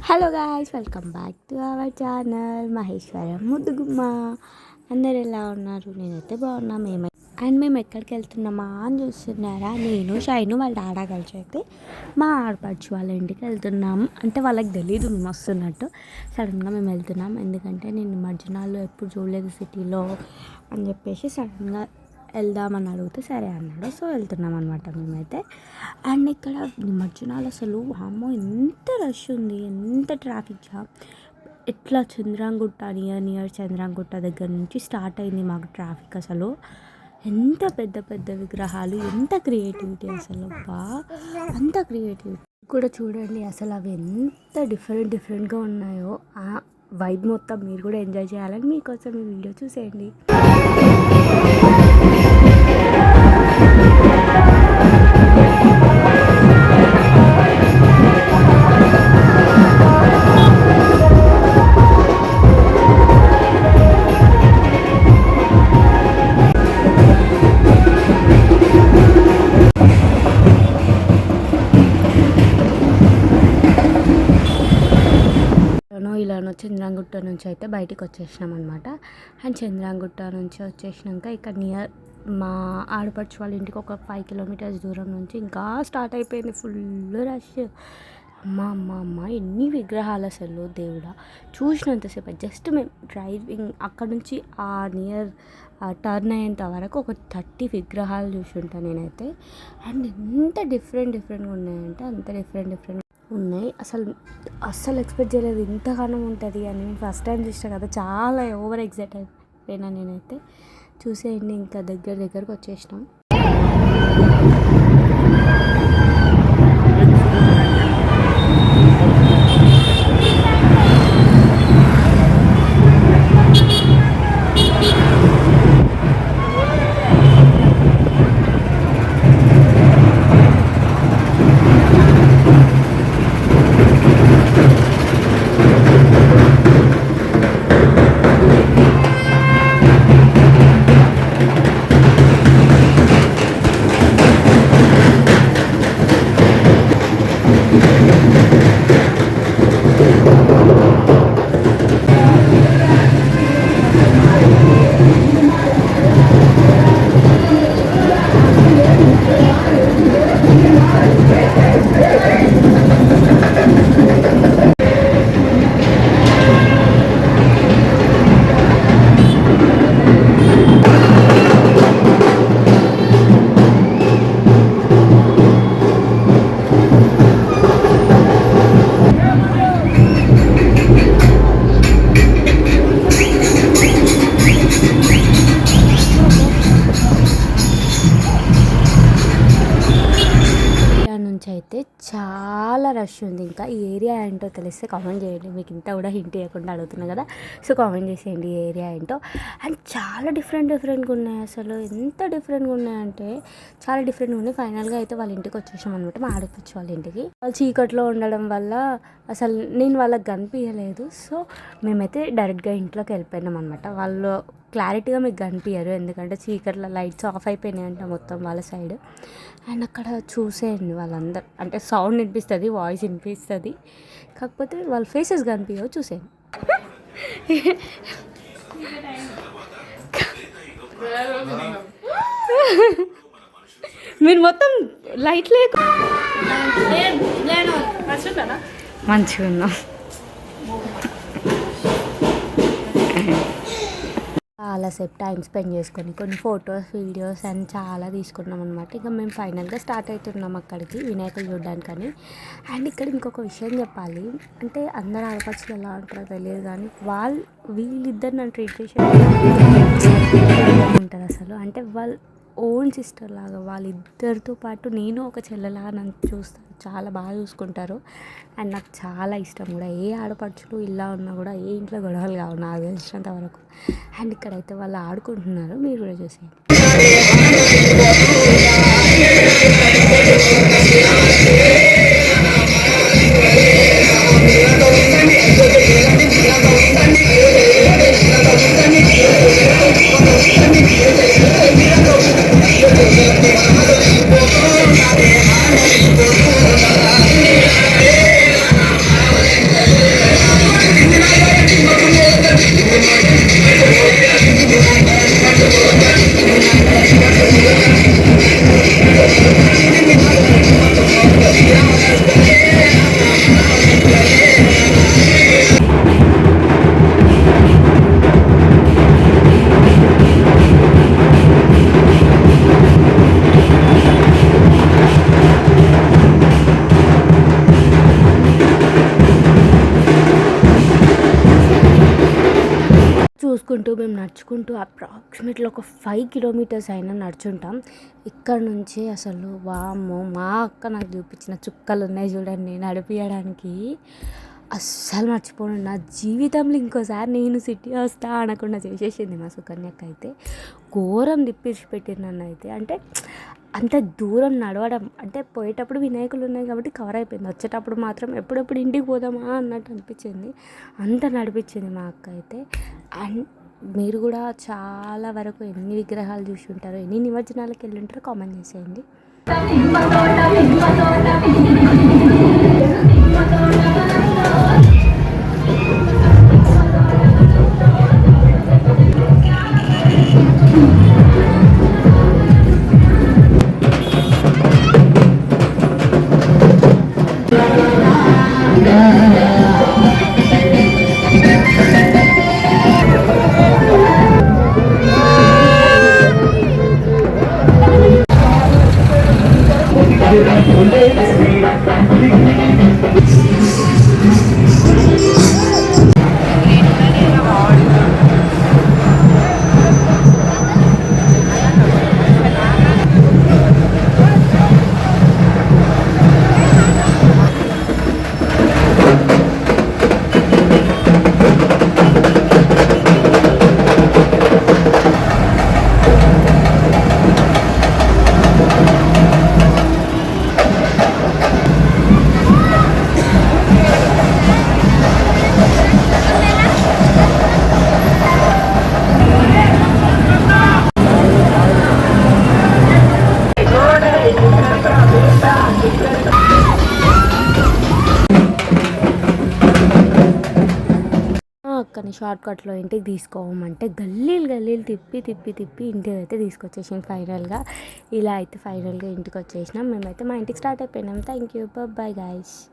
Hello guys, welcome back to our channel Maheshwaram ముద్దుగుమ్మ. అందరు ఎలా ఉన్నారు? నేనైతే బాగున్నా. మేము ఎక్కడికి వెళ్తున్నామా అని చూస్తున్నారా? నేను షైను వాళ్ళ డాడా కలిసి అయితే మా ఆడపడుచు వాళ్ళ ఇంటికి వెళ్తున్నాం. అంటే వాళ్ళకి తెలీదు మేము వస్తున్నట్టు. సడన్గా మేము వెళ్తున్నాం, ఎందుకంటే నేను మర్జనాల్లో ఎప్పుడు చూడలేదు సిటీలో అని చెప్పేసి సడన్గా వెళ్దామని అడిగితే సరే అన్నాడు. సో వెళ్తున్నాం అనమాట మేమైతే. అండ్ ఇక్కడ నిమజ్జనాలు అసలు అమ్మో ఎంత రష్ ఉంది, ఎంత ట్రాఫిక్ జామ్. ఇట్లా చంద్రాంగుట్ట నియర్ చంద్రాంగుట్ట దగ్గర నుంచి స్టార్ట్ అయింది మాకు ట్రాఫిక్. అసలు ఎంత పెద్ద పెద్ద విగ్రహాలు, ఎంత క్రియేటివిటీ అసలు, బా అంత క్రియేటివిటీ కూడా చూడండి. అసలు అవి ఎంత డిఫరెంట్గా ఉన్నాయో. ఆ వైబ్ మొత్తం మీరు కూడా ఎంజాయ్ చేయాలని మీకోసం ఈ వీడియో చూసేయండి. ఇలానో చంద్రాంగుట్ట నుంచి అయితే బయటికి వచ్చేసినాం అనమాట. అండ్ చంద్రాంగుట్ట నుంచి వచ్చేసినాక ఇక్కడ నియర్ మా ఆడపడుచు వాళ్ళ ఇంటికి ఒక 5 కిలోమీటర్స్ దూరం నుంచి ఇంకా స్టార్ట్ అయిపోయింది ఫుల్ రష్. అమ్మ ఎన్ని విగ్రహాలు అసలు, దేవుడా. చూసినంతసేపు జస్ట్ మేము డ్రైవింగ్ అక్కడ నుంచి ఆ నియర్ టర్న్ అయ్యేంత వరకు ఒక 30 విగ్రహాలు చూసి ఉంటాను నేనైతే. అండ్ ఎంత డిఫరెంట్గా ఉన్నాయంటే అంత డిఫరెంట్ ఉన్నాయి. అస్సలు ఎక్స్పెక్ట్ చేయలేదు ఇంతగానం ఉంటుంది అని. ఫస్ట్ టైం చూసినా కదా, చాలా ఓవర్ ఎగ్జైట్ అయిపోయినా నేనైతే. చూసేయండి, ఇంకా దగ్గరకు వచ్చేసినాం. అయితే చాలా రష్ ఉంది. ఇంకా ఈ ఏరియా ఏంటో తెలిస్తే కామెంట్ చేయండి. మీకు ఇంత కూడా హింట్ ఇవ్వకుండా అడుగుతున్నా కదా, సో కామెంట్ చేసేయండి ఈ ఏరియా ఏంటో. అండ్ చాలా డిఫరెంట్గా ఉన్నాయి. అసలు ఎంత డిఫరెంట్గా ఉన్నాయంటే చాలా డిఫరెంట్గా ఉన్నాయి. ఫైనల్గా అయితే వాళ్ళ ఇంటికి వచ్చేసాం అనమాట, మా ఆడపడుచు వాళ్ళ ఇంటికి. వాళ్ళు చీకట్లో ఉండడం వల్ల అసలు నేను వాళ్ళకి కనిపించలేదు. సో మేమైతే డైరెక్ట్గా ఇంట్లోకి వెళ్ళిపోయినాం అనమాట. వాళ్ళు క్లారిటీగా మీకు కనిపించరు, ఎందుకంటే చీకట్లో లైట్స్ ఆఫ్ అయిపోయినాయి అంట మొత్తం వాళ్ళ సైడ్. అండ్ అక్కడ చూసేయండి వాళ్ళందరూ, అంటే సౌండ్ వినిపిస్తుంది, వాయిస్ వినిపిస్తుంది, కాకపోతే వాళ్ళ ఫేసెస్ కనిపించవు. చూసేయండి. మీరు మొత్తం లైట్ మంచిగా ఉన్నాం. చాలాసేపు టైం స్పెండ్ చేసుకొని కొన్ని ఫొటోస్, వీడియోస్ అని చాలా తీసుకున్నాం అనమాట. ఇంకా మేము ఫైనల్గా స్టార్ట్ అవుతున్నాం అక్కడికి వినాయకులు చూడడానికని. అండ్ ఇక్కడ ఇంకొక విషయం చెప్పాలి, అంటే అందరు ఆడపడుచులు ఎలా ఉంటారో తెలియదు కానీ వీళ్ళిద్దరు నన్ను ట్రీట్ చేసే ఉంటారు అసలు. అంటే వాళ్ళు ఓన్ సిస్టర్ లాగా, వాళ్ళిద్దరితో పాటు నేను ఒక చెల్లెలాగా నన్ను చూస్తాను, చాలా బాగా చూసుకుంటారు. అండ్ నాకు చాలా ఇష్టం కూడా. ఏ ఆడపడుచులు ఇలా ఉన్నా కూడా ఏ ఇంట్లో గొడవలు కావు నాకు తెలిసినంత వరకు. అండ్ ఇక్కడైతే వాళ్ళు ఆడుకుంటున్నారు, మీరు కూడా చూసేయండి. మేము నడుచుకుంటూ అప్రాక్సిమేట్లీ ఒక 5 కిలోమీటర్స్ అయినా నడుచుంటాం. ఇక్కడ నుంచి అసలు వామ్మో! మా అక్క నాకు చూపించిన చుక్కలు ఉన్నాయి చూడండి నడిపియడానికి. అస్సలు మర్చిపోను. నా జీవితంలో ఇంకోసారి నేను సిటీ వస్తా అనకుండా చేసేసింది మా సుకన్యక్క అయితే. ఘోరం తిప్పిడిచిపెట్టింది నన్నైతే. అంటే అంత దూరం నడవడం అంటే పోయేటప్పుడు వినాయకులు ఉన్నాయి కాబట్టి కవర్ అయిపోయింది. వచ్చేటప్పుడు మాత్రం ఎప్పుడెప్పుడు ఇంటికి పోదామా అన్నట్టు అనిపించింది. అంత నడిపించింది మా అక్క అయితే. అండ్ మీరు కూడా చాలా వరకు ఎన్ని విగ్రహాలు చూసి ఉంటారో, ఎన్ని నిమజ్జనాలకు వెళ్ళి ఉంటారో కామెంట్ చేసేయండి. అక్కని షార్ట్కట్లో ఇంటికి తీసుకోమంటే గల్లీలు తిప్పి ఇంటికి అయితే తీసుకొచ్చేసాం ఫైనల్గా. ఇలా అయితే ఫైనల్గా ఇంటికి వచ్చేసినాం. మేమైతే మా ఇంటికి స్టార్ట్ అయిపోయినాం. Thank you, bye guys.